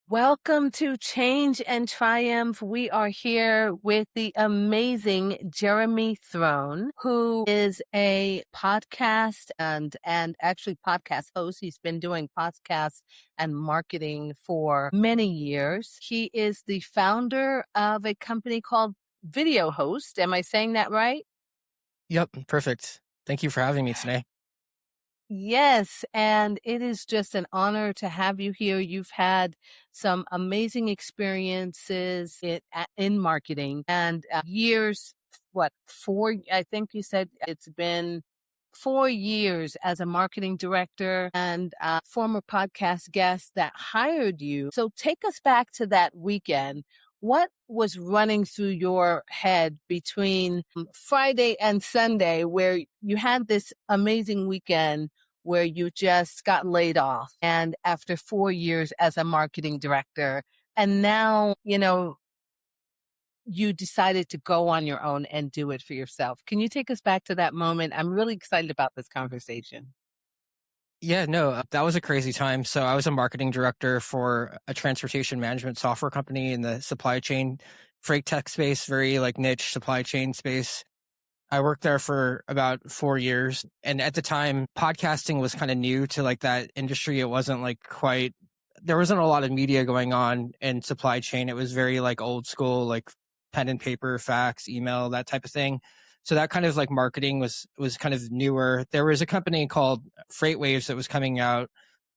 Welcome to Change and Triumph. We are here with the amazing Jeremy Throne, who is a podcast and actually podcast host. He's been doing podcasts and marketing for many years. He is the founder of a company called Video Host. Am I saying that right? Yep, perfect. Thank you for having me today. Yes, and it is just an honor to have you here. You've had some amazing experiences in marketing and years, what, I think you said it's been 4 years as a marketing director and a former podcast guest that hired you. So take us back to that weekend. What was running through your head between Friday and Sunday where you had this amazing weekend where you just got laid off and after 4 years as a marketing director and now, you decided to go on your own and do it for yourself. Can you take us back to that moment? I'm really excited about this conversation. Yeah, no, that was a crazy time. So I was a marketing director for a transportation management software company in the supply chain freight tech space, very like niche supply chain space. I worked there for about 4 years. And at the time, podcasting was kind of new to like that industry. It wasn't like quite, there wasn't a lot of media going on in supply chain. It was very like old school, like pen and paper, fax, email, that type of thing. So that kind of like marketing was kind of newer. There was a company called Freight Waves that was coming out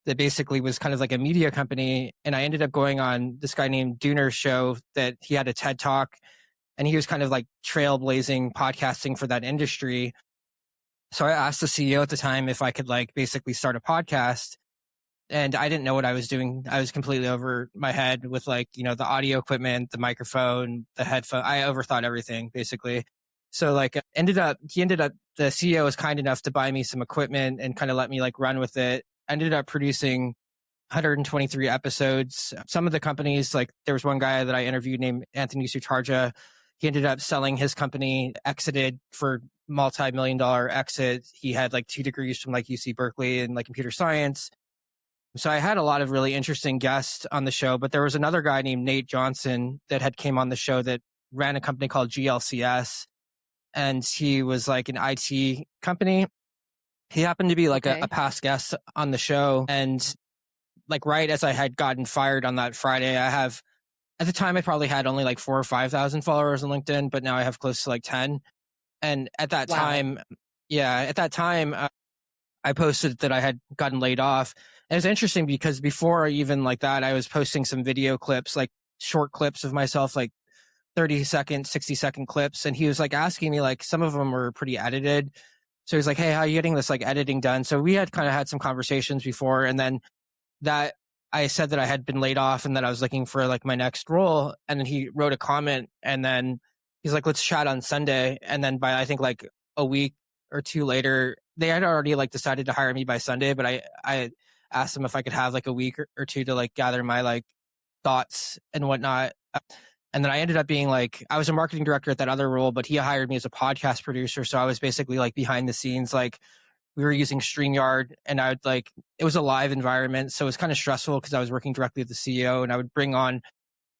that basically was kind of like a media company. And I ended up going on this guy named Dooner's show that he had a TED talk and he was kind of like trailblazing podcasting for that industry. So I asked the CEO at the time if I could like basically start a podcast. And I didn't know what I was doing. I was completely over my head with like, the audio equipment, the microphone, the headphone. I overthought everything basically. So like the CEO was kind enough to buy me some equipment and kind of let me like run with it. I ended up producing 123 episodes. Some of the companies, like there was one guy that I interviewed named Anthony Sutarja. He ended up selling his company, exited for multi-million-dollar exit. He had like 2 degrees from like UC Berkeley in like computer science. So I had a lot of really interesting guests on the show, but there was another guy named Nate Johnson that had came on the show that ran a company called GLCS. And he was like an IT company. He happened to be like Okay. a past guest on the show. And like right as I had gotten fired on that Friday, at the time I probably had only like 4,000 or 5,000 followers on LinkedIn, but now I have close to like 10. And at that Wow. time, I posted that I had gotten laid off. And it's interesting because before even like that, I was posting some video clips, like short clips of myself, like 30-second, 60-second clips. And he was like asking me, like, some of them were pretty edited. So he's like, hey, how are you getting this like editing done? So we had kind of had some conversations before. And then that I said that I had been laid off and that I was looking for like my next role. And then he wrote a comment and then he's like, let's chat on Sunday. And then by I think like a week or two later, they had already like decided to hire me by Sunday, but I asked him if I could have like a week or two to like gather my like thoughts and whatnot. And then I ended up being like, I was a marketing director at that other role, but he hired me as a podcast producer. So I was basically like behind the scenes, like we were using StreamYard and I would like, it was a live environment. So it was kind of stressful because I was working directly with the CEO and I would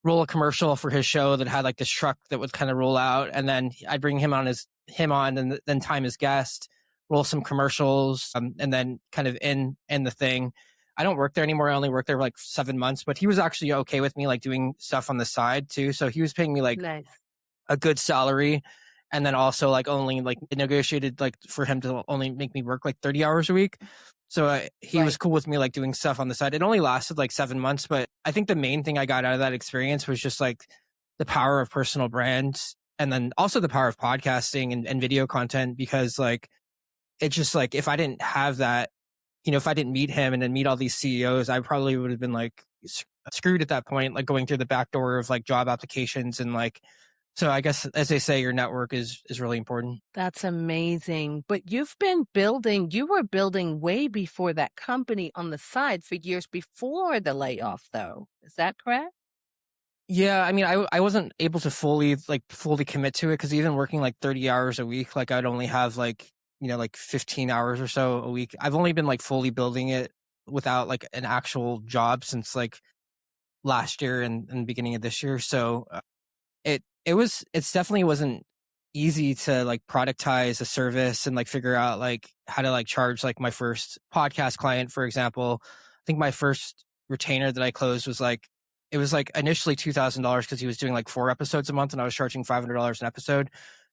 roll a commercial for his show that had like this truck that would kind of roll out. And then I'd bring him on and then time as guest, roll some commercials, and then kind of end the thing. I don't work there anymore. I only worked there for like 7 months, but he was actually okay with me like doing stuff on the side too. So he was paying me like Nice. a good salary. And then also like only like negotiated like for him to only make me work like 30 hours a week. So he was Right. cool with me like doing stuff on the side. It only lasted like 7 months, but I think the main thing I got out of that experience was just like the power of personal brands and then also the power of podcasting and video content because like it's just like if I didn't have that, if I didn't meet him and then meet all these CEOs, I probably would have been like screwed at that point, like going through the back door of like job applications and like, so I guess as they say, your network is really important. That's amazing. But you were building way before that company on the side for years before the layoff, though. Is that correct? Yeah, I mean, I wasn't able to fully commit to it because even working like 30 hours a week, like I'd only have like, like 15 hours or so a week. I've only been like fully building it without like an actual job since like last year and beginning of this year. So it's definitely wasn't easy to like productize a service and like figure out like how to like charge like my first podcast client, for example. I think my first retainer that I closed was like, it was like initially $2,000 because he was doing like 4 episodes a month and I was charging $500 an episode.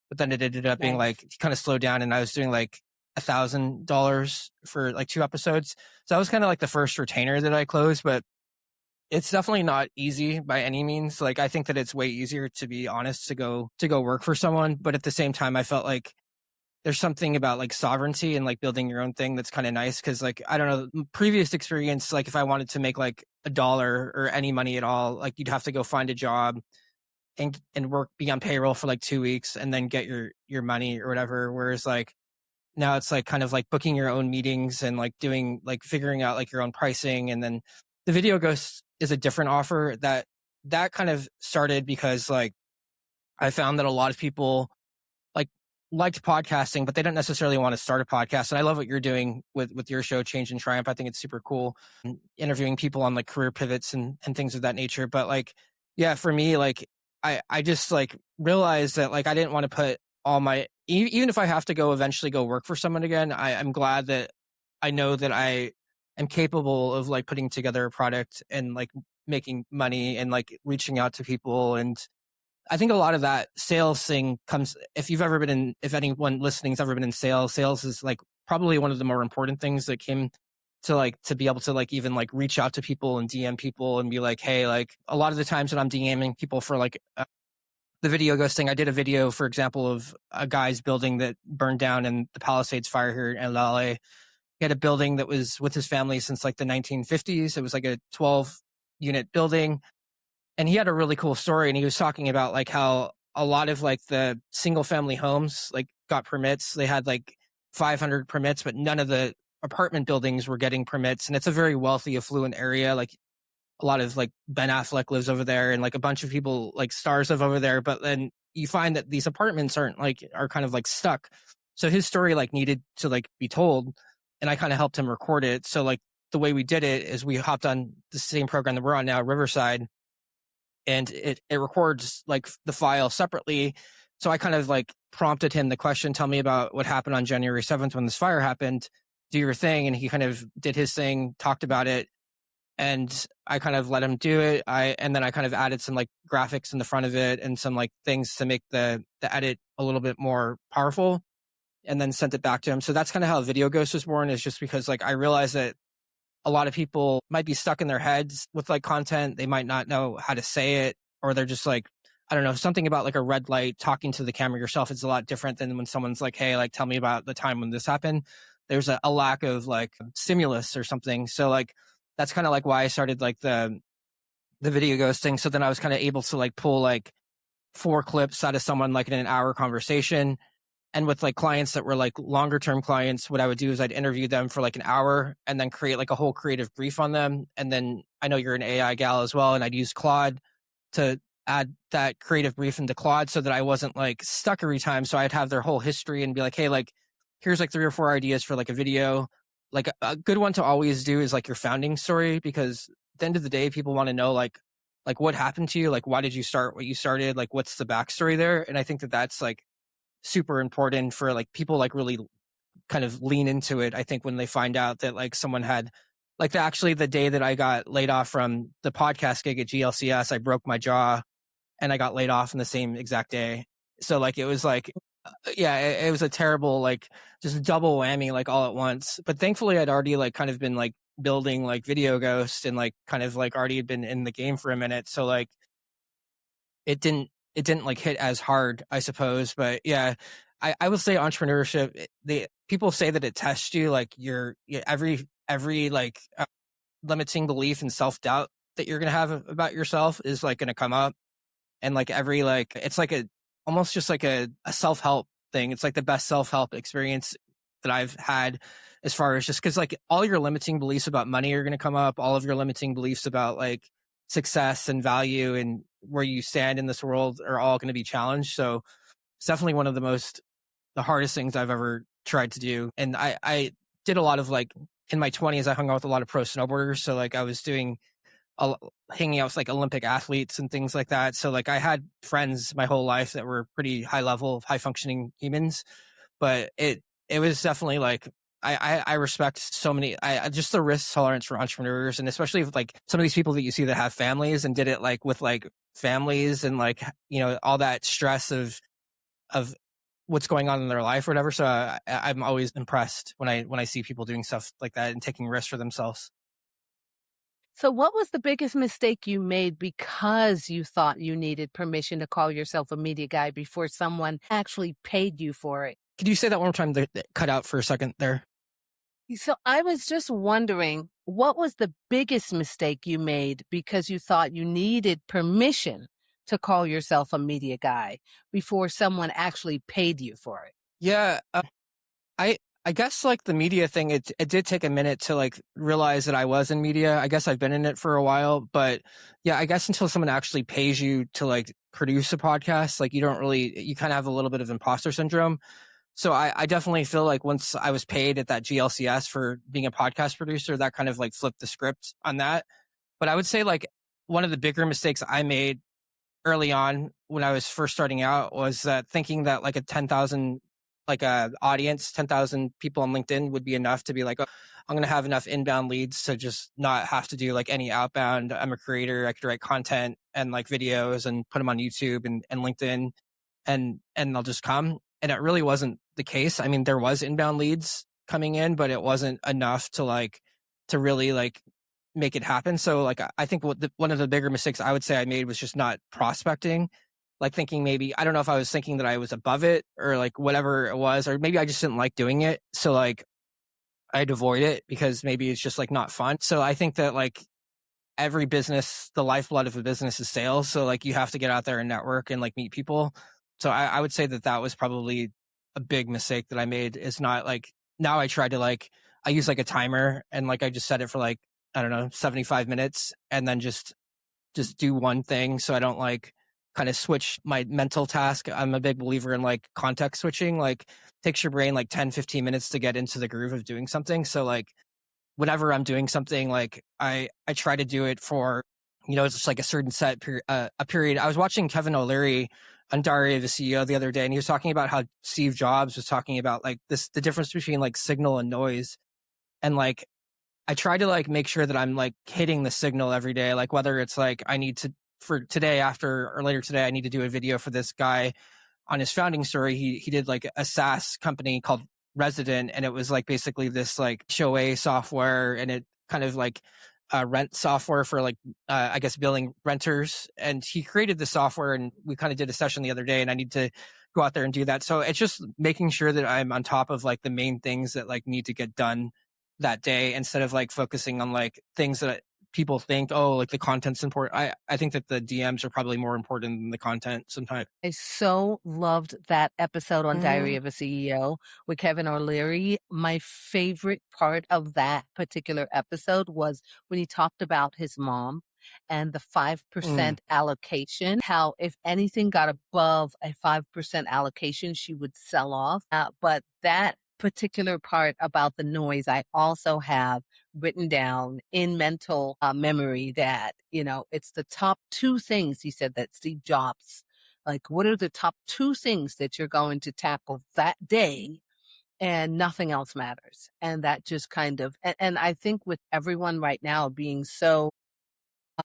But then it ended up being Nice. like, he kind of slowed down and I was doing like $1,000 for like 2 episodes. So that was kind of like the first retainer that I closed, but it's definitely not easy by any means. Like, I think that it's way easier, to be honest, to go work for someone. But at the same time, I felt like there's something about like sovereignty and like building your own thing that's kind of nice. Cause like, I don't know, previous experience, like if I wanted to make like $1 or any money at all, like you'd have to go find a job and work, be on payroll for like 2 weeks and then get your money or whatever. Whereas like, now it's like kind of like booking your own meetings and like doing like figuring out like your own pricing. And then the video ghost is a different offer that kind of started because like I found that a lot of people like liked podcasting, but they don't necessarily want to start a podcast. And I love what you're doing with your show, Change and Triumph. I think it's super cool, and interviewing people on like career pivots and things of that nature. But like, yeah, for me, like I just like realized that like I didn't want to put all my, even if I have to go eventually go work for someone again, I'm glad that I know that I am capable of like putting together a product and like making money and like reaching out to people. And I think a lot of that sales thing comes, if anyone listening has ever been in sales is like probably one of the more important things that came to like, to be able to like even like reach out to people and DM people and be like, hey, like a lot of the times when I'm DMing people for like the video ghosting, I did a video, for example, of a guy's building that burned down in the Palisades fire here in LA. He had a building that was with his family since like the 1950s. It was like a 12-unit building. And he had a really cool story. And he was talking about like how a lot of like the single family homes like got permits. They had like 500 permits, but none of the apartment buildings were getting permits. And it's a very wealthy, affluent area. Like a lot of like Ben Affleck lives over there and like a bunch of people like stars live over there. But then you find that these apartments are kind of like stuck. So his story like needed to like be told. And I kind of helped him record it. So like the way we did it is we hopped on the same program that we're on now, Riverside, and it records like the file separately. So I kind of like prompted him the question, tell me about what happened on January 7th when this fire happened, do your thing. And he kind of did his thing, talked about it. And I kind of let him do it. And then I kind of added some like graphics in the front of it and some like things to make the edit a little bit more powerful, and then sent it back to him. So that's kind of how Video Ghost was born, is just because like I realized that a lot of people might be stuck in their heads with like content. They might not know how to say it, or they're just like, I don't know, something about like a red light, talking to the camera yourself is a lot different than when someone's like, hey, like tell me about the time when this happened. There's a lack of like stimulus or something. So like, that's kind of like why I started like the video ghosting. So then I was kind of able to like pull like 4 clips out of someone like in an hour conversation. And with like clients that were like longer term clients, what I would do is I'd interview them for like an hour and then create like a whole creative brief on them. And then I know you're an AI gal as well, and I'd use Claude to add that creative brief into Claude so that I wasn't like stuck every time. So I'd have their whole history and be like, hey, like here's like 3 or 4 ideas for like a video. Like a good one to always do is like your founding story, because at the end of the day, people want to know like what happened to you, like why did you start what you started, like what's the backstory there. And I think that that's like super important for like people like really kind of lean into it. I think when they find out that like someone had like actually the day that I got laid off from the podcast gig at GLCS, I broke my jaw and I got laid off in the same exact day. So like it was like yeah, it was a terrible like just double whammy like all at once. But thankfully I'd already like kind of been like building like Video Ghost and like kind of like already been in the game for a minute. So like it didn't like hit as hard, I suppose. But yeah, I would say entrepreneurship, people say that it tests you, like every like limiting belief and self-doubt that you're going to have about yourself is like going to come up. And like every like, it's like almost just like a self-help thing. It's like the best self-help experience that I've had, as far as just because like all your limiting beliefs about money are going to come up. All of your limiting beliefs about like success and value and where you stand in this world are all going to be challenged. So it's definitely one of the hardest things I've ever tried to do. And I did a lot of like in my 20s, I hung out with a lot of pro snowboarders. So like I was doing hanging out with like Olympic athletes and things like that. So like I had friends my whole life that were pretty high level, high functioning humans, but it was definitely like I respect so many. I just the risk tolerance for entrepreneurs, and especially if like some of these people that you see that have families and did it like with like families and like all that stress of what's going on in their life or whatever. So I'm always impressed when I see people doing stuff like that and taking risks for themselves. So what was the biggest mistake you made because you thought you needed permission to call yourself a media guy before someone actually paid you for it? Could you say that one more time? That cut out for a second there. So I was just wondering, what was the biggest mistake you made because you thought you needed permission to call yourself a media guy before someone actually paid you for it? Yeah, I I guess like the media thing, it did take a minute to like realize that I was in media. I guess I've been in it for a while, but yeah, I guess until someone actually pays you to like produce a podcast, like you kind of have a little bit of imposter syndrome. So I definitely feel like once I was paid at that GLCS for being a podcast producer, that kind of like flipped the script on that. But I would say like one of the bigger mistakes I made early on when I was first starting out was that thinking that like a 10,000 like a audience, 10,000 people on LinkedIn would be enough to be like, oh, I'm going to have enough inbound leads to just not have to do like any outbound. I'm a creator. I could write content and like videos and put them on YouTube and LinkedIn and they'll just come. And it really wasn't the case. I mean, there was inbound leads coming in, but it wasn't enough to like, to really like make it happen. So like, I think one of the bigger mistakes I would say I made was just not prospecting, like thinking maybe, I don't know if I was thinking that I was above it or like whatever it was, or maybe I just didn't like doing it. So like I'd avoid it because maybe it's just like not fun. So I think that like every business, the lifeblood of a business is sales. So like you have to get out there and network and like meet people. So I would say that that was probably a big mistake that I made, is not like, now I try to like, I use like a timer and like I just set it for like, I don't know, 75 minutes and then just do one thing. So I don't like kind of switch my mental task. I'm a big believer in like context switching, like takes your brain like 10, 15 minutes to get into the groove of doing something. So like whenever I'm doing something, like I try to do it for, it's just like a certain set period, a period. I was watching Kevin O'Leary on Diary of a CEO the other day, and he was talking about how Steve Jobs was talking about like the difference between like signal and noise. And like, I try to like make sure that I'm like hitting the signal every day. Like whether it's like I need to, for today after or later today, I need to do a video for this guy on his founding story. He did like a SaaS company called Resident, and it was like basically this like HOA software, and it kind of like rent software for like I guess billing renters. And he created the software, and we kind of did a session the other day, and I need to go out there and do that. So it's just making sure that I'm on top of like the main things that like need to get done that day, instead of like focusing on like things that people think, oh, like the content's important. I think that the DMs are probably more important than the content sometimes. I so loved that episode on Diary Mm, of a CEO with Kevin O'Leary. My favorite part of that particular episode was when he talked about his mom and the mm, 5% allocation, how if anything got above a 5% allocation, she would sell off. But that particular part about the noise, I also have written down in mental memory that, it's the top two things he said that Steve Jobs, like, what are the top two things that you're going to tackle that day? And nothing else matters. And that just kind of, and I think with everyone right now being so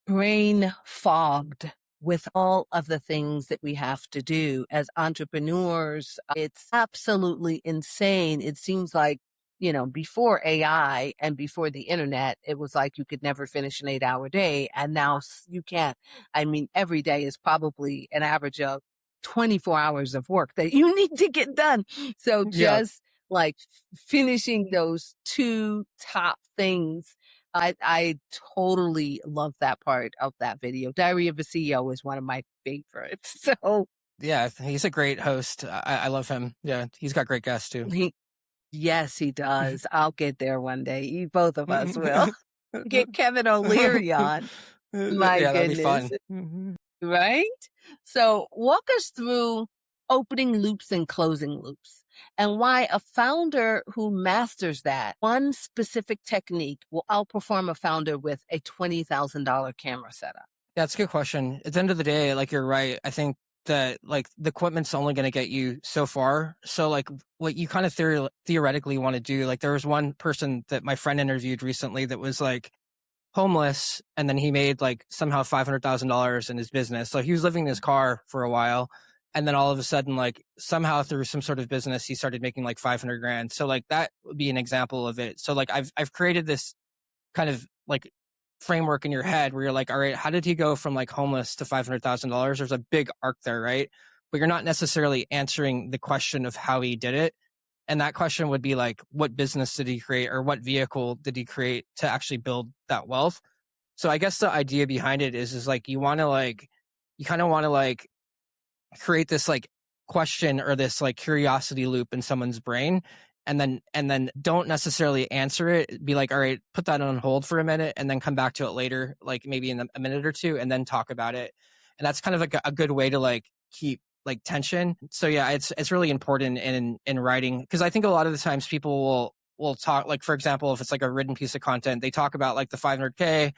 brain fogged with all of the things that we have to do as entrepreneurs. It's absolutely insane. It seems like, before AI and before the internet, it was like you could never finish an 8-hour day. And now you can't. I mean, every day is probably an average of 24 hours of work that you need to get done. So yeah, just like finishing those two top things, I totally love that part of that video. Diary of a CEO is one of my favorites. So yeah, he's a great host. I love him. Yeah, he's got great guests too. he, yes, he does. I'll get there one day. Both of us will. Get Kevin O'Leary on. My Yeah, that'd be goodness. fun. Mhm. Right? So walk us through opening loops and closing loops. and why a founder who masters that one specific technique will outperform a founder with a $20,000 camera setup. Yeah, that's a good question. At the end of the day, like you're right. I think that like the equipment's only going to get you so far. So like what you kind of theoretically want to do, like there was one person that my friend interviewed recently that was like homeless, and then he made like somehow $500,000 in his business. So he was living in his car for a while, and then all of a sudden, like somehow through some sort of business, he started making like 500 grand. So like that would be an example of it. So like I've created this kind of like framework in your head where you're like, all right, how did he go from like homeless to $500,000? There's a big arc there, right? But you're not necessarily answering the question of how he did it. And that question would be like, what business did he create, or what vehicle did he create to actually build that wealth? So I guess the idea behind it is like, you kind of want to like create this like question or this like curiosity loop in someone's brain, and then don't necessarily answer it. Be like, all right, put that on hold for a minute and then come back to it later, like maybe in a minute or two, and then talk about it. And that's kind of like a good way to like keep like tension. So yeah, it's really important in writing, because I think a lot of the times people will talk, like for example, if it's like a written piece of content, they talk about like the 500K,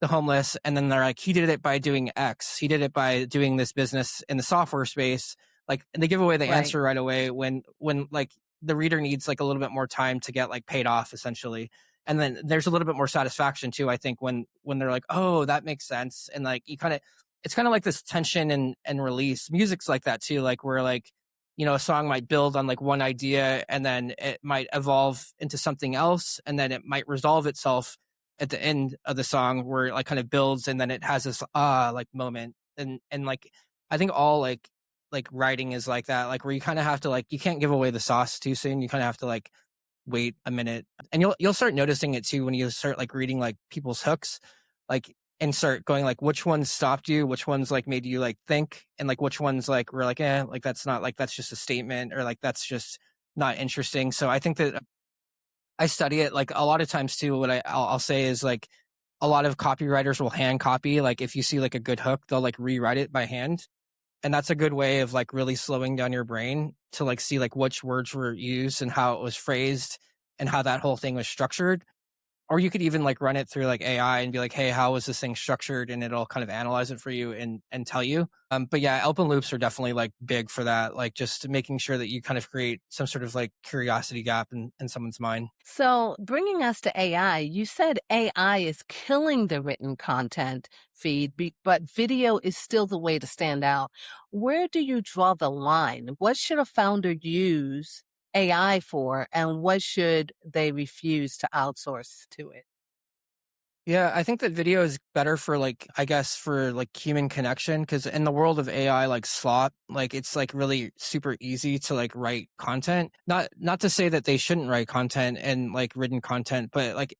the homeless, and then they're like, he did it by doing X, he did it by doing this business in the software space. Like, and they give away the Right. answer right away when like the reader needs like a little bit more time to get like paid off essentially. And then there's a little bit more satisfaction too, I think, when they're like, oh, that makes sense. And like you kind of, it's kind of like this tension and release. Music's like that too, like where like, you know, a song might build on like one idea, and then it might evolve into something else, and then it might resolve itself at the end of the song where it like kind of builds, and then it has this like moment. And like I think all like writing is like that, like where you kind of have to like, you can't give away the sauce too soon. You kind of have to like wait a minute, and you'll start noticing it too when you start like reading like people's hooks, like, and start going like which ones stopped you, which ones like made you like think, and like which ones like were like, like that's not, like that's just a statement, or like that's just not interesting. So I think that I study it like a lot of times too. What I'll say is like a lot of copywriters will hand copy. Like if you see like a good hook, they'll like rewrite it by hand. And that's a good way of like really slowing down your brain to like see like which words were used and how it was phrased and how that whole thing was structured. Or you could even like run it through like AI and be like, hey, how was this thing structured? And it'll kind of analyze it for you and tell you. But yeah, open loops are definitely like big for that. Like just making sure that you kind of create some sort of like curiosity gap in someone's mind. So, bringing us to AI, you said AI is killing the written content feed, but video is still the way to stand out. Where do you draw the line? What should a founder use AI for, and what should they refuse to outsource to it? Yeah, I think that video is better for like, I guess for like human connection, because in the world of AI, like slot, like it's like really super easy to like write content. Not to say that they shouldn't write content and like written content, but like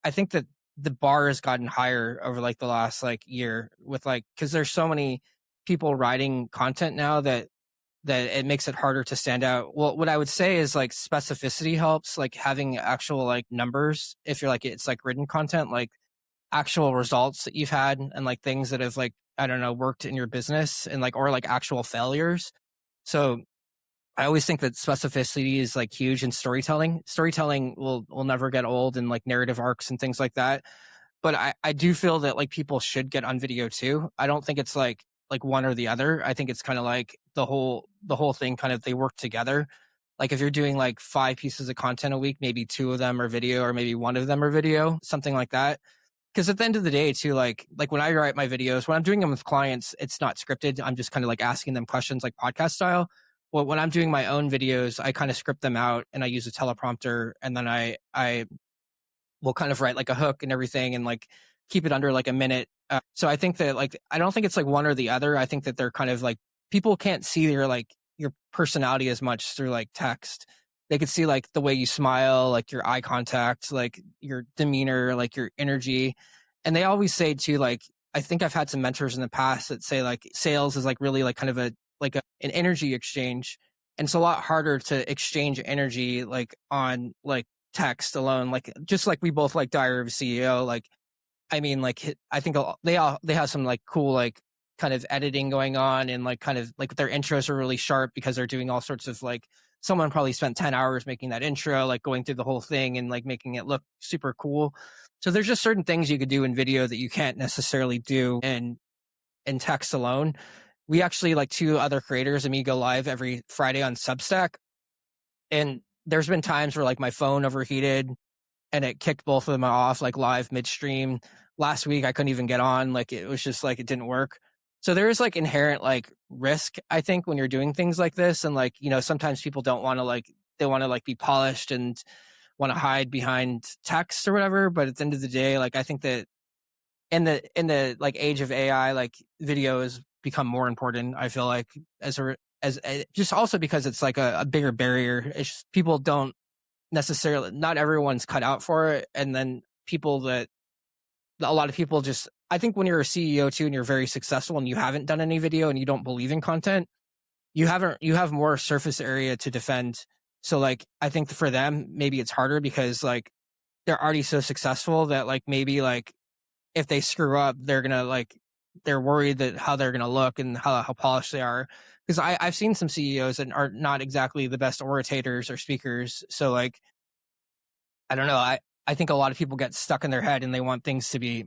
I think that the bar has gotten higher over like the last like year with like, because there's so many people writing content now that it makes it harder to stand out. Well, what I would say is like specificity helps, like having actual like numbers. If you're like, it's like written content, like actual results that you've had and like things that have like, I don't know, worked in your business, and like, or like actual failures. So I always think that specificity is like huge in storytelling. Storytelling will never get old, and like narrative arcs and things like that. But I do feel that like people should get on video too. I don't think it's like one or the other. I think it's kind of like the whole thing kind of, they work together. Like if you're doing like 5 pieces of content a week, maybe 2 of them are video, or maybe 1 of them are video, something like that. Because at the end of the day too, like when I write my videos, when I'm doing them with clients, it's not scripted. I'm just kind of like asking them questions like podcast style. Well, when I'm doing my own videos, I kind of script them out and I use a teleprompter, and then I will kind of write like a hook and everything, and like keep it under like a minute. So I think that like, I don't think it's like one or the other. I think that they're kind of like, people can't see your personality as much through like text. They could see like the way you smile, like your eye contact, like your demeanor, like your energy. And they always say too, like, I think I've had some mentors in the past that say like sales is like really like kind of an energy exchange. And it's a lot harder to exchange energy like on like text alone. Like just like we both like Diary of a CEO, like I mean, like I think they have some like cool like kind of editing going on, and like kind of like their intros are really sharp because they're doing all sorts of like someone probably spent 10 hours making that intro, like going through the whole thing and like making it look super cool. So there's just certain things you could do in video that you can't necessarily do in text alone. We actually, like, two other creators and me, go live every Friday on Substack. And there's been times where like my phone overheated and it kicked both of them off like live midstream. Last week I couldn't even get on. Like it was just like it didn't work. So there is like inherent like risk, I think, when you're doing things like this. And like, sometimes people don't want to like they want to like be polished and want to hide behind text or whatever. But at the end of the day, like I think that in the like age of AI, like video has become more important. I feel like as just also because it's like a bigger barrier. It's just, people don't necessarily, not everyone's cut out for it. And then a lot of people just, I think when you're a CEO too and you're very successful and you haven't done any video and you don't believe in content, you have more surface area to defend. So like I think for them maybe it's harder because like they're already so successful that like maybe like if they screw up, they're worried that how they're gonna look and how polished they are. Because I've seen some CEOs that are not exactly the best orators or speakers. So like I don't know. I think a lot of people get stuck in their head and they want things to be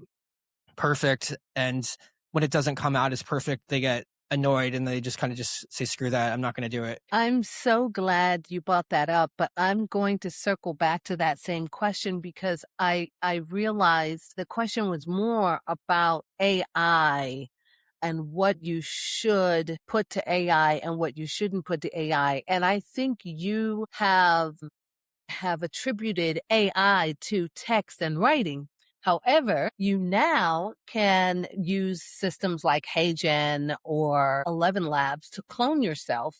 perfect. And when it doesn't come out as perfect, they get annoyed and they just kind of just say, screw that. I'm not going to do it. I'm so glad you brought that up, but I'm going to circle back to that same question because I realized the question was more about AI and what you should put to AI and what you shouldn't put to AI. And I think you have attributed AI to text and writing. However, you now can use systems like HeyGen or 11 Labs to clone yourself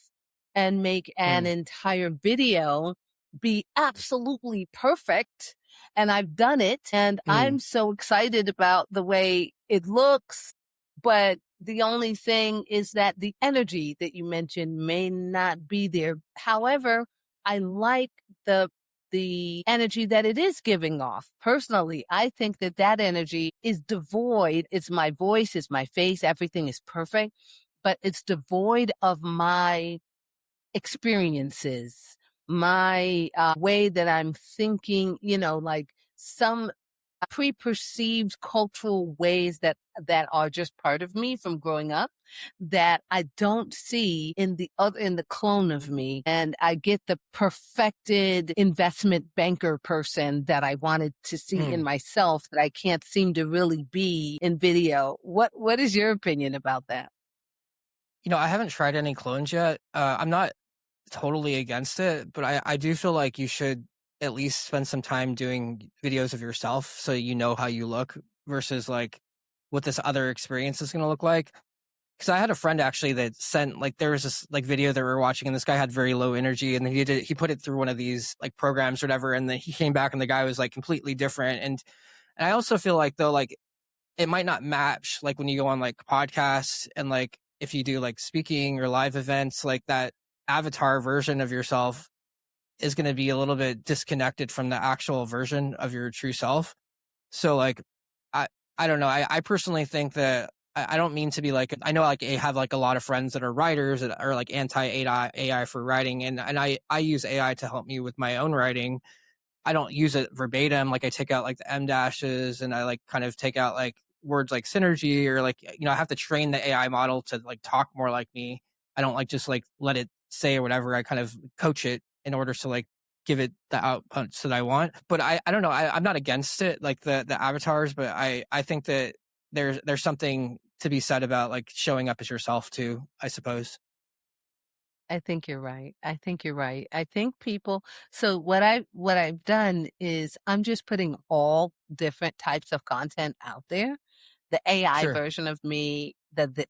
and make an Mm, entire video be absolutely perfect. And I've done it and mm, I'm so excited about the way it looks. But the only thing is that the energy that you mentioned may not be there. However, I like the the energy that it is giving off. Personally, I think that that energy is devoid. It's my voice, it's my face, everything is perfect, but it's devoid of my experiences, my way that I'm thinking, like some pre-perceived cultural ways that are just part of me from growing up that I don't see in the clone of me, and I get the perfected investment banker person that I wanted to see in mm. myself that I can't seem to really be in video. What is your opinion about that? I haven't tried any clones yet. I'm not totally against it, but I do feel like you should at least spend some time doing videos of yourself so you know how you look versus like what this other experience is going to look like. Because I had a friend actually that sent like there was this like video that we were watching and this guy had very low energy and then he put it through one of these like programs or whatever and then he came back and the guy was like completely different. And I also feel like though like it might not match like when you go on like podcasts and like if you do like speaking or live events, like that avatar version of yourself is going to be a little bit disconnected from the actual version of your true self. So like I I don't know. I personally think that I don't mean to be like I know like I have like a lot of friends that are writers that are like anti AI for writing and I use AI to help me with my own writing. I don't use it verbatim. Like I take out like the M dashes and I like kind of take out like words like synergy or like, I have to train the AI model to like talk more like me. I don't like just like let it say or whatever. I kind of coach it in order to like give it the outputs that I want. But I don't know. I'm not against it, like the avatars, but I think that there's something to be said about like showing up as yourself too, I suppose. I think you're right. I think you're right. I think so what I've done is I'm just putting all different types of content out there. The AI Sure. version of me, the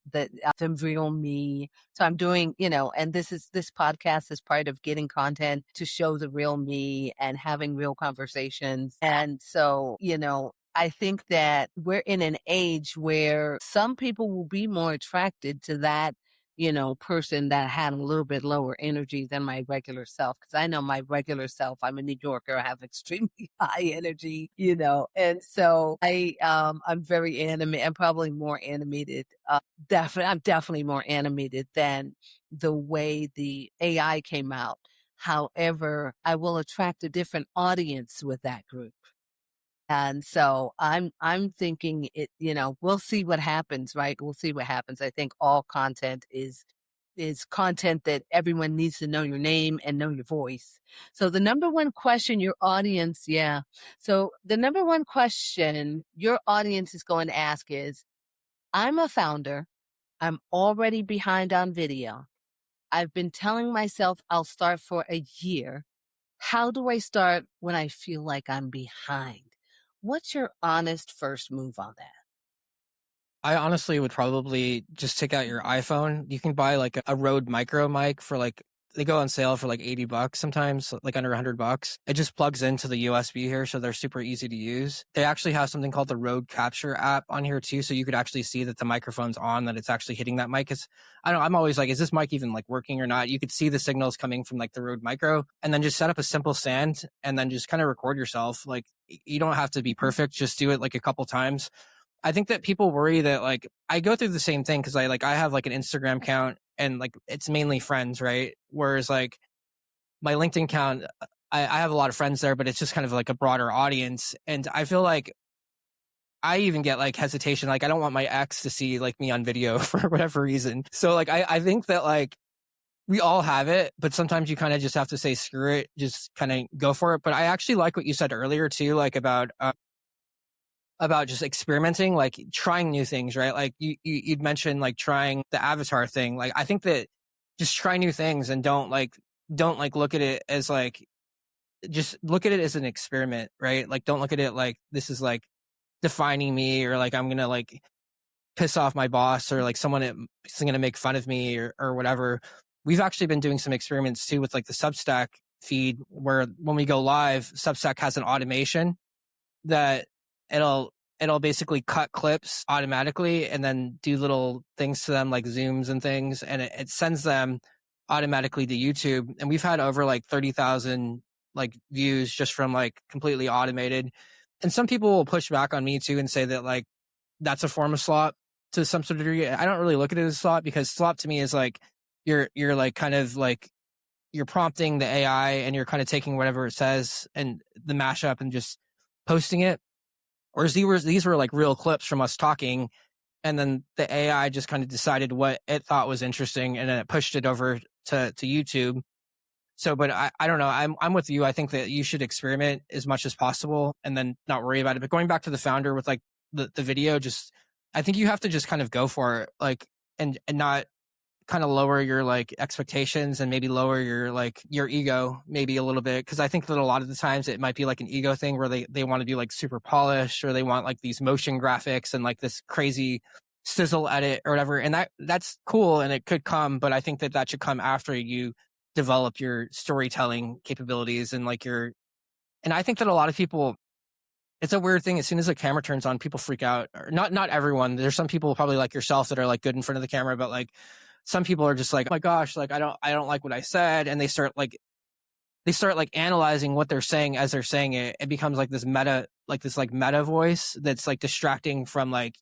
real me. So I'm doing, and this podcast is part of getting content to show the real me and having real conversations. And so, I think that we're in an age where some people will be more attracted to that person that had a little bit lower energy than my regular self. Cause I know my regular self, I'm a New Yorker, I have extremely high energy, and so I'm very animated. I'm probably more animated. I'm definitely more animated than the way the AI came out. However, I will attract a different audience with that group. And so I'm thinking it, we'll see what happens, right? We'll see what happens. I think all content is content that everyone needs to know your name and know your voice. So the number one question your audience, yeah. So the number one question your audience is going to ask is, I'm a founder. I'm already behind on video. I've been telling myself I'll start for a year. How do I start when I feel like I'm behind? What's your honest first move on that? I honestly would probably just take out your iPhone. You can buy like a Rode micro mic for like they go on sale for like $80 sometimes, like under $100. It just plugs into the USB here, so they're super easy to use. They actually have something called the Rode Capture app on here too, so you could actually see that the microphone's on, that it's actually hitting that mic. Cause I don't know, I'm always like, is this mic even like working or not? You could see the signals coming from like the Rode Micro, and then just set up a simple stand and then just kind of record yourself. Like you don't have to be perfect, just do it like a couple times. I think that people worry that like I go through the same thing because I have like an Instagram account and like it's mainly friends, right? Whereas like my LinkedIn account, I have a lot of friends there, but it's just kind of like a broader audience. And I feel like I even get like hesitation. Like I don't want my ex to see like me on video for whatever reason. So like I think that like we all have it, but sometimes you kind of just have to say screw it, just kind of go for it. But I actually like what you said earlier too, like about just experimenting, like trying new things, right? Like you'd mentioned like trying the avatar thing. Like I think that just try new things and don't look at it as like, just look at it as an experiment, right? Like don't look at it like this is like defining me, or like I'm going to like piss off my boss, or like someone is going to make fun of me, or whatever. We've actually been doing some experiments too with like the Substack feed, where when we go live, Substack has an automation that it'll it'll basically cut clips automatically and then do little things to them like zooms and things, and it sends them automatically to YouTube. And we've had over like 30,000 like views just from like completely automated. And some people will push back on me too and say that like that's a form of slop to some sort of degree. I don't really look at it as slop, because slop to me is like you're like kind of like you're prompting the AI and you're kind of taking whatever it says and the mashup and just posting it. Whereas these were like real clips from us talking, and then the AI just kind of decided what it thought was interesting, and then it pushed it over to YouTube. So, but I don't know. I'm with you. I think that you should experiment as much as possible and then not worry about it. But going back to the founder with like the video, just I think you have to just kind of go for it, like and not kind of lower your like expectations, and maybe lower your like your ego maybe a little bit, because I think that a lot of the times it might be like an ego thing where they want to be like super polished, or they want like these motion graphics and like this crazy sizzle edit or whatever, and that's cool and it could come, but I think that that should come after you develop your storytelling capabilities and like your, and I think that a lot of people, it's a weird thing. As soon as the camera turns on, people freak out. Or not everyone. There's some people probably like yourself that are like good in front of the camera, but like some people are just like, oh my gosh, like I don't like what I said, and they start like analyzing what they're saying as they're saying it. It becomes like this meta voice that's like distracting from like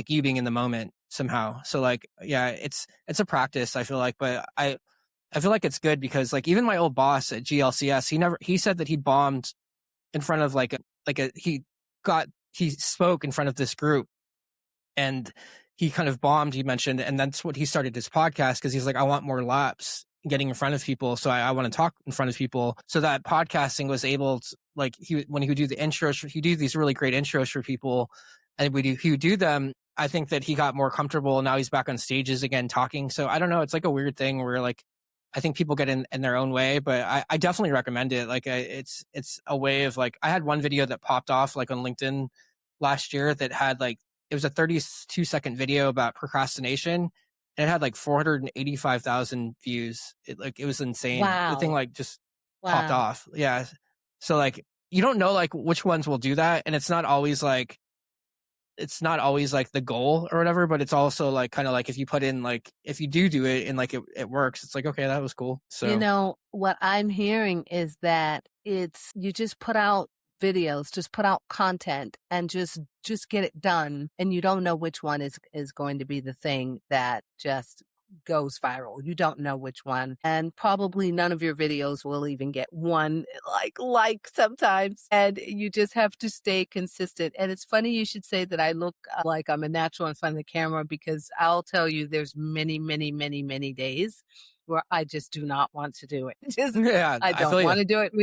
you being in the moment somehow. So like yeah, it's a practice, I feel like, but I feel like it's good because like even my old boss at GLCS, he said that he bombed in front of he spoke in front of this group, and he kind of bombed, he mentioned, and that's what he started his podcast, because he's like, I want more laps getting in front of people, so I want to talk in front of people. So that podcasting was able to, like, when he would do the intros, he'd do these really great intros for people, and he would do them. I think that he got more comfortable, and now he's back on stages again talking. So I don't know, it's like a weird thing where like I think people get in their own way, but I definitely recommend it. Like it's a way of like, I had one video that popped off like on LinkedIn last year that had like, it was a 32-second video about procrastination, and it had like 485,000 views. It was insane. The thing Wow. like just popped Wow. off. Yeah. So like, you don't know like which ones will do that. And it's not always like the goal or whatever, but it's also like kind of like if you put in like, if you do it and like it works, it's like, okay, that was cool. So What I'm hearing is that you just put out videos, just put out content, and just get it done, and you don't know which one is going to be the thing that just goes viral. You don't know which one. And probably none of your videos will even get one like sometimes. And you just have to stay consistent. And it's funny you should say that I look like I'm a natural in front of the camera, because I'll tell you there's many days where I just do not want to do it. Just Yeah, I I don't feel you. want to do it,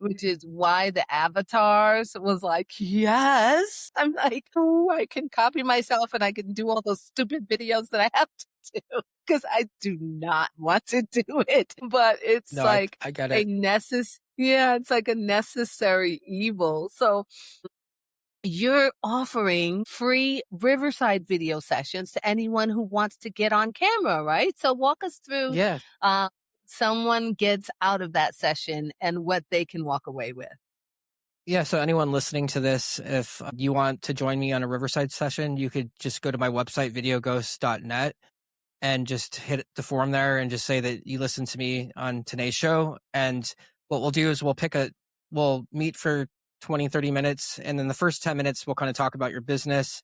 which is why the avatars was like, yes. I'm like, oh, I can copy myself and I can do all those stupid videos that I have to do, because I do not want to do it. But it's No, like I get it. it's like a necessary evil. So you're offering free Riverside video sessions to anyone who wants to get on camera, right? So walk us through Yeah. uh, someone gets out of that session and what they can walk away with. Yeah, so anyone listening to this, if you want to join me on a Riverside session, you could just go to my website, videoghost.net, and just hit the form there and just say that you listened to me on today's show. And what we'll do is we'll meet for 20, 30 minutes. And then the first 10 minutes, we'll kind of talk about your business.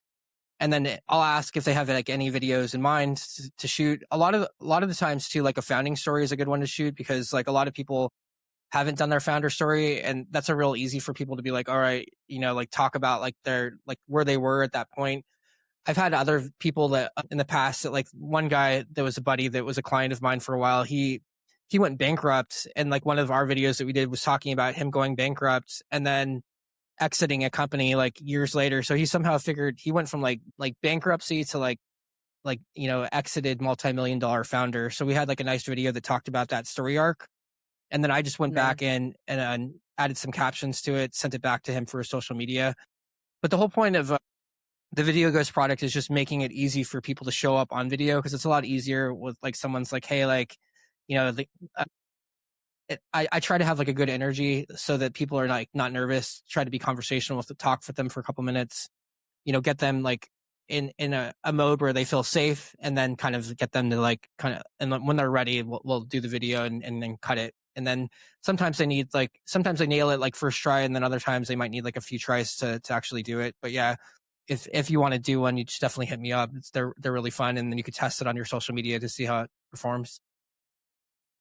And then I'll ask if they have like any videos in mind to shoot. A lot of the times too, like a founding story is a good one to shoot, because like a lot of people haven't done their founder story, and that's a real easy for people to be like, all right, like talk about like their, like where they were at that point. I've had other people that in the past, that like one guy that was a buddy that was a client of mine for a while, he went bankrupt, and like one of our videos that we did was talking about him going bankrupt and then exiting a company like years later. So he somehow figured he went from like bankruptcy to exited multi-million-dollar founder. So we had like a nice video that talked about that story arc. And then I just went Nice. back in and added some captions to it, sent it back to him for his social media. But the whole point of the Video Ghost product is just making it easy for people to show up on video, because it's a lot easier with like someone's like, hey, like, the, I try to have like a good energy so that people are like not nervous, try to be conversational with talk with them for a couple minutes, get them like in a mode where they feel safe, and then kind of get them to like kind of, and when they're ready, we'll do the video and then cut it. And then sometimes they nail it like first try, and then other times they might need like a few tries to actually do it. But yeah, if you want to do one, you just definitely hit me up. They're really fun, and then you could test it on your social media to see how it performs.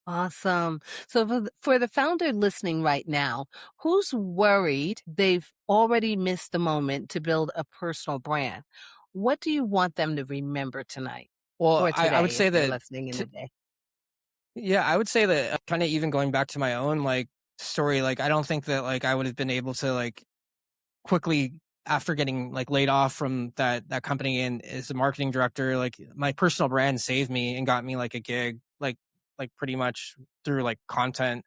Awesome. So for the founder listening right now, who's worried they've already missed the moment to build a personal brand? What do you want them to remember tonight Well, or I would today if say they're that listening in the day? yeah, I would say that kind of even going back to my own like story, like I don't think that like I would have been able to like quickly after getting like laid off from that company and as a marketing director, like my personal brand saved me and got me like a gig, like pretty much through like content.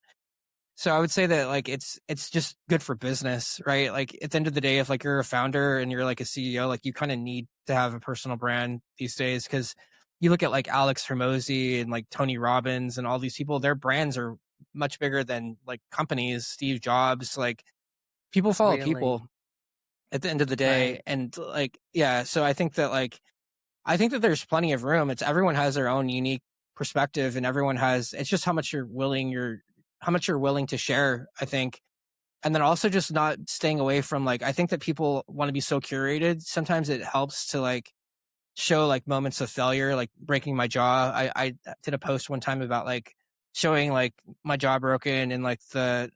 So I would say that like it's just good for business, right? Like at the end of the day, if like you're a founder and you're like a CEO, like you kind of need to have a personal brand these days, because you look at like Alex Hermosi and like Tony Robbins and all these people, their brands are much bigger than like companies. Steve Jobs, like people follow Really? people at the end of the day. Right. And like, yeah, so I think that there's plenty of room. It's everyone has their own unique perspective, and everyone has, it's just how much you're willing to share, I think. And then also just not staying away from like, I think that people want to be so curated. Sometimes it helps to like show like moments of failure, like breaking my jaw. I did a post one time about like showing like my jaw broken and like the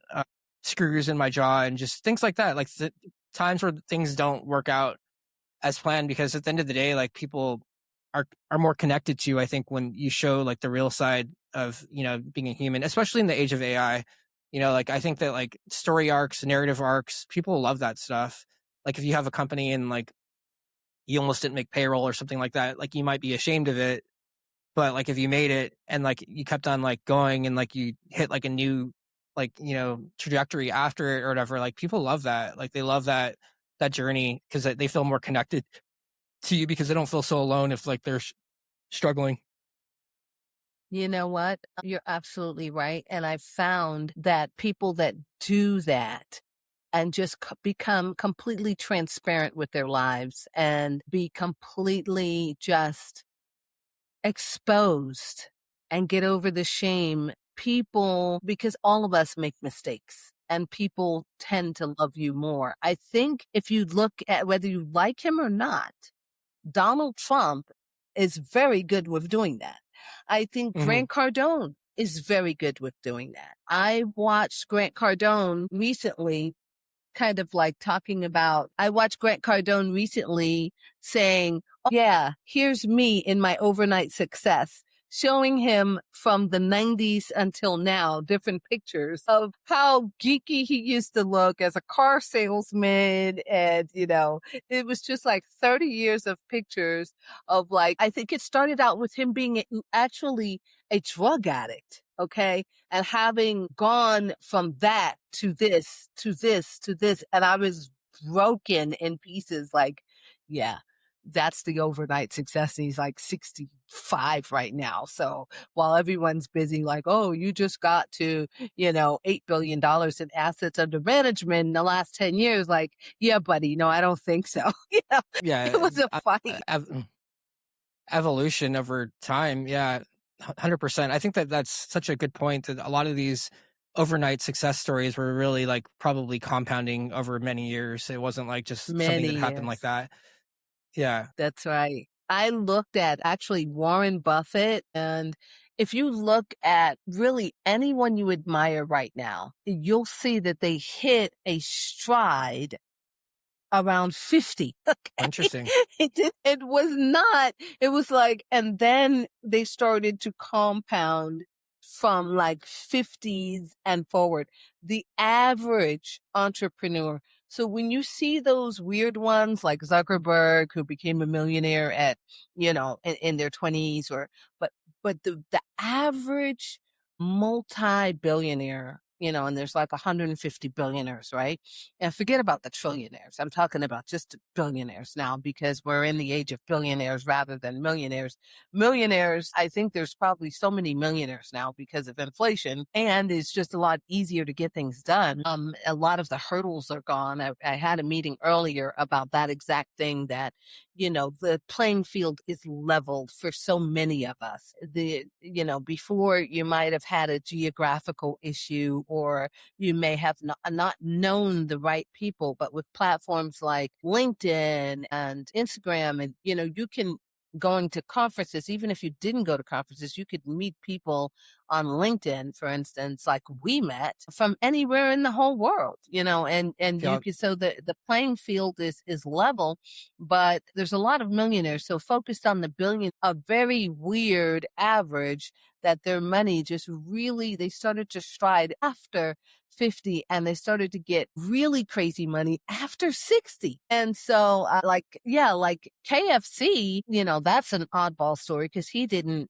screws in my jaw and just things like that. Like the times where things don't work out as planned, because at the end of the day, like people are more connected to you, I think, when you show like the real side of, being a human, especially in the age of AI. Like I think that like story arcs, narrative arcs, people love that stuff. Like if you have a company and like you almost didn't make payroll or something like that, like you might be ashamed of it. But like if you made it and like you kept on like going and like you hit like a new like, trajectory after it or whatever, like people love that. Like they love that journey, because they feel more connected to you, because they don't feel so alone if like they're struggling. You know what? You're absolutely right. And I found that people that do that and just become completely transparent with their lives and be completely just exposed and get over the shame, people, because all of us make mistakes and people tend to love you more. I think if you look at whether you like him or not, Donald Trump is very good with doing that. I think Hmm. Grant Cardone is very good with doing that. I watched Grant Cardone recently kind of like talking about, I watched Grant Cardone recently saying, oh, yeah, here's me in my overnight success, showing him from the 90s until now, different pictures of how geeky he used to look as a car salesman. And, it was just like 30 years of pictures of like, I think it started out with him being actually a drug addict. Okay. And having gone from that to this, to this, to this, and I was broken in pieces. Like, yeah, that's the overnight success. He's like 65 right now. So while everyone's busy, like, oh, you just got to, $8 billion in assets under management in the last 10 years. Like, yeah, buddy, no, I don't think so. It Yeah. was a fight. Evolution over time. Yeah. 100%. I think that that's such a good point that a lot of these overnight success stories were really like probably compounding over many years. It wasn't like just something Many that happened like years. that. Yeah. That's right. I looked at actually Warren Buffett, and if you look at really anyone you admire right now, you'll see that they hit a stride around 50. Okay. Interesting. It was not, it was like, and then they started to compound from like 50s and forward. The average entrepreneur. So when you see those weird ones like Zuckerberg, who became a millionaire at, in their 20s, but the average multi-billionaire, and there's like 150 billionaires, right? And forget about the trillionaires. I'm talking about just billionaires now because we're in the age of billionaires rather than millionaires. Millionaires, I think there's probably so many millionaires now because of inflation, and it's just a lot easier to get things done. A lot of the hurdles are gone. I had a meeting earlier about that exact thing, that, the playing field is leveled for so many of us. Before you might have had a geographical issue, or you may have not known the right people, but with platforms like LinkedIn and Instagram, and, you can, going to conferences, even if you didn't go to conferences, you could meet people on LinkedIn, for instance, like we met from anywhere in the whole world, and you Yeah. can, so the playing field is level, but there's a lot of millionaires. So focused on the billion, a very weird average that their money just really, they started to stride after 50, and they started to get really crazy money after 60. And so, like KFC, that's an oddball story because he didn't,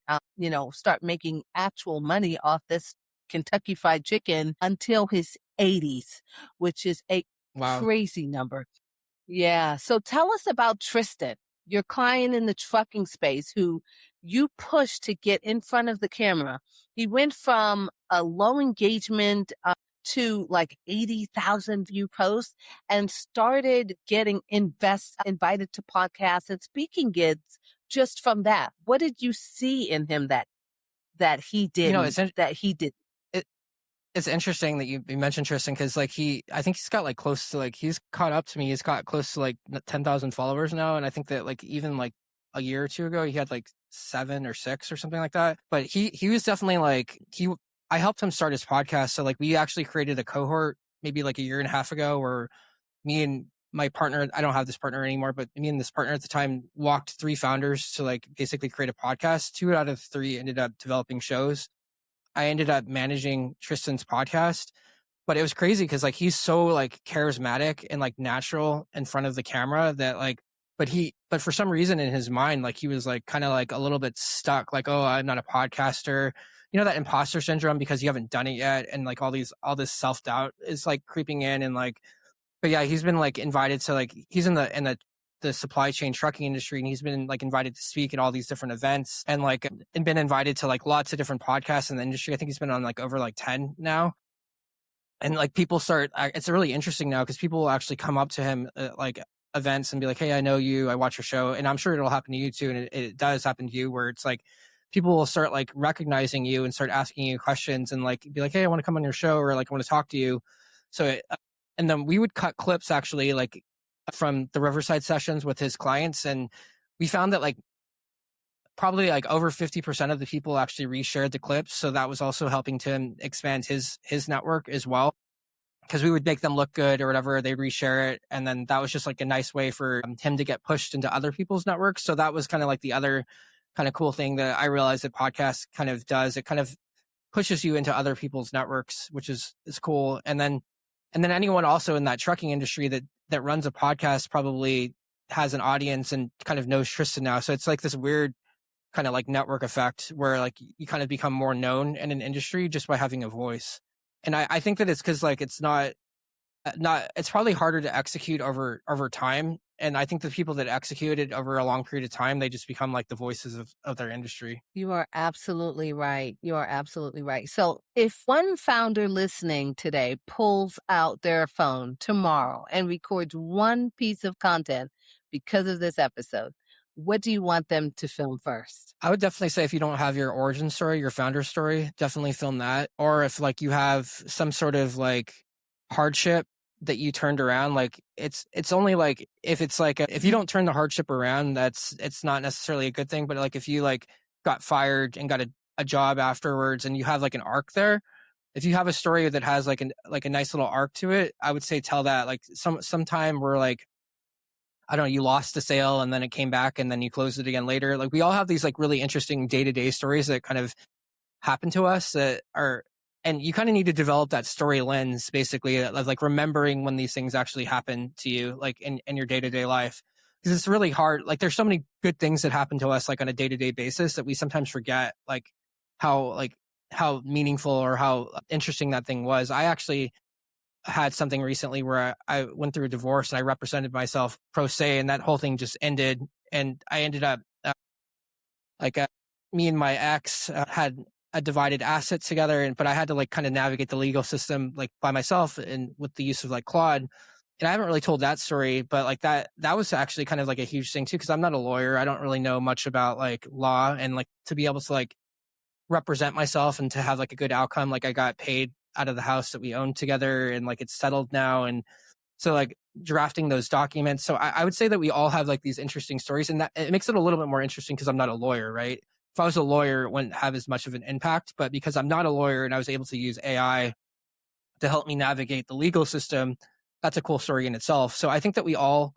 start making actual money off this Kentucky Fried Chicken until his 80s, which is a Wow. crazy number. Yeah. So tell us about Tristan, your client in the trucking space who you pushed to get in front of the camera. He went from a low engagement to like 80,000 view posts and started getting invited to podcasts and speaking gigs just from that. What did you see in him that he You know, didn't, that he did? it, it's interesting that you mentioned Tristan because like I think he's got like close to like he's caught up to me. He's got close to like 10,000 followers now, and I think that like even like a year or two ago he had like 7 or 6 or something like that. But he was definitely like I helped him start his podcast, so like we actually created a cohort maybe like a year and a half ago where me and my partner, I don't have this partner anymore, but me and this partner at the time walked 3 founders to like basically create a podcast. 2 out of 3 ended up developing shows. I ended up managing Tristan's podcast, but it was crazy because like he's so like charismatic and like natural in front of the camera that like, but for some reason in his mind, like he was like kind of like a little bit stuck, like, oh, I'm not a podcaster. That imposter syndrome because you haven't done it yet. And like all this self doubt is like creeping in and like, but yeah, he's been like invited to like, he's in the supply chain trucking industry, and he's been like invited to speak at all these different events and like and been invited to like lots of different podcasts in the industry. I think he's been on like over like 10 now. And like people start, it's really interesting now because people will actually come up to him at like events and be like, hey, I know you, I watch your show. And I'm sure it'll happen to you too. And it does happen to you where it's like people will start like recognizing you and start asking you questions and like be like, hey, I want to come on your show, or like I want to talk to you. So and then we would cut clips actually like from the Riverside sessions with his clients. And we found that like probably like over 50% of the people actually reshared the clips. So that was also helping to expand his network as well. Because we would make them look good or whatever, they'd reshare it. And then that was just like a nice way for him to get pushed into other people's networks. So that was kind of like the other kind of cool thing that I realized that podcast kind of does. It kind of pushes you into other people's networks, which is cool. And then anyone also in that trucking industry that runs a podcast probably has an audience and kind of knows Tristan now. So it's like this weird kind of like network effect where like you kind of become more known in an industry just by having a voice. And I think that it's because like it's it's probably harder to execute over time. And I think the people that execute it over a long period of time, they just become like the voices of their industry. You are absolutely right. You are absolutely right. So if one founder listening today pulls out their phone tomorrow and records one piece of content because of this episode, what do you want them to film first? I would definitely say if you don't have your origin story, your founder story, definitely film that. Or if like you have some sort of like hardship that you turned around, like it's only like if it's like if you don't turn the hardship around, it's not necessarily a good thing. But like if you like got fired and got a job afterwards and you have like an arc there, if you have a story that has like a nice little arc to it, I would say tell that. Like sometime where like I don't know, you lost the sale and then it came back and then you closed it again later. Like we all have these like really interesting day-to-day stories that kind of happen to us that are, and you kind of need to develop that story lens basically of like remembering when these things actually happen to you, like in your day-to-day life. Because it's really hard. Like there's so many good things that happen to us like on a day-to-day basis that we sometimes forget how meaningful or how interesting that thing was. I actually had something recently where I went through a divorce and I represented myself pro se, and that whole thing just ended. And I ended up like me and my ex had a divided asset together, but I had to like kind of navigate the legal system like by myself and with the use of like Claude. And I haven't really told that story, but like that was actually kind of like a huge thing too, because I'm not a lawyer. I don't really know much about like law, and like to be able to like represent myself and to have like a good outcome. Like I got paid out of the house that we owned together and like it's settled now. And so like drafting those documents. So I would say that we all have like these interesting stories, and that it makes it a little bit more interesting because I'm not a lawyer, right? If I was a lawyer, it wouldn't have as much of an impact, but because I'm not a lawyer and I was able to use AI to help me navigate the legal system, that's a cool story in itself. So I think that we all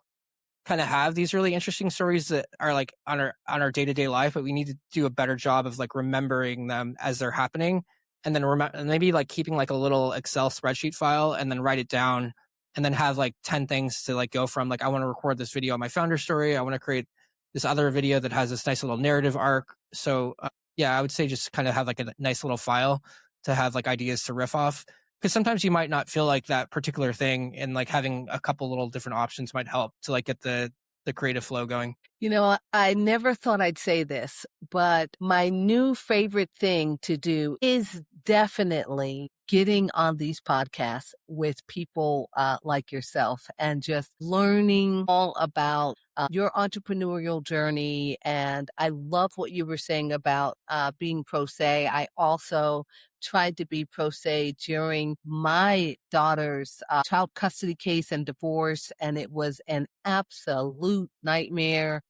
kind of have these really interesting stories that are like on our day-to-day life, but we need to do a better job of like remembering them as they're happening, and then maybe like keeping like a little Excel spreadsheet file and then write it down, and then have like 10 things to like go from. Like I want to record this video on my founder story, I want to create this other video that has this nice little narrative arc. So yeah, I would say just kind of have like a nice little file to have like ideas to riff off, because sometimes you might not feel like that particular thing, and like having a couple little different options might help to like get the creative flow going. You know, I never thought I'd say this, but my new favorite thing to do is definitely getting on these podcasts with people like yourself and just learning all about your entrepreneurial journey. And I love what you were saying about being pro se. I also tried to be pro se during my daughter's child custody case and divorce, and it was an absolute nightmare.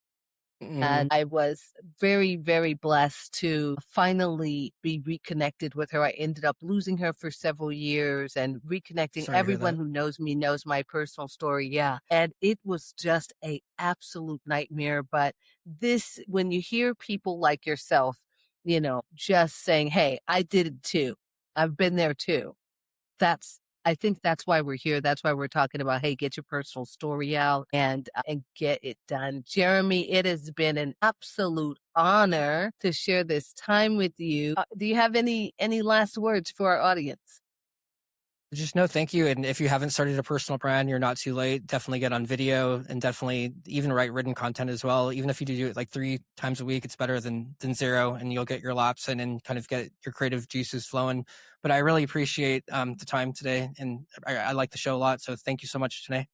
And I was very, very blessed to finally be reconnected with her. I ended up losing her for several years and reconnecting. Sorry to hear Everyone that. who knows me knows my personal story. Yeah. And it was just a absolute nightmare. But this, when you hear people like yourself, you know, just saying, hey, I did it too. I've been there too. I think that's why we're here. That's why we're talking about, hey, get your personal story out and get it done. Jeremy, it has been an absolute honor to share this time with you. Do you have any last words for our audience? Just no, thank you. And if you haven't started a personal brand, you're not too late. Definitely get on video, and definitely even write written content as well. Even if you do it like 3 times a week, it's better than zero, and you'll get your laps in and kind of get your creative juices flowing. But I really appreciate the time today, and I like the show a lot. So thank you so much, Janae.